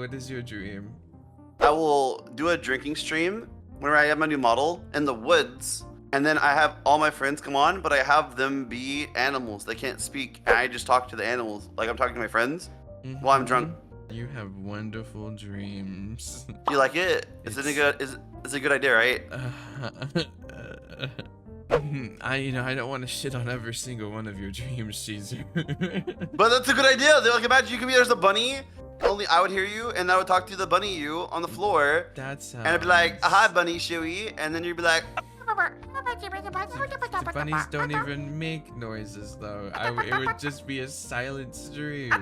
what is your dream? I will do a drinking stream whenever I have my new model in the woods, and then I have all my friends come on, but I have them be animals. They can't speak, and I just talk to the animals like I'm talking to my friends while I'm drunk. You have wonderful dreams. Do you like it? It's a good idea, right? I don't want to shit on every single one of your dreams, Shizu. But that's a good idea. Like, imagine you could be there's a bunny. Only I would hear you, and I would talk to the bunny you on the floor. That sounds. And I'd be like, "Hi, bunny, Shuey," and then you'd be like, The bunnies don't even make noises, though. It would just be a silent stream.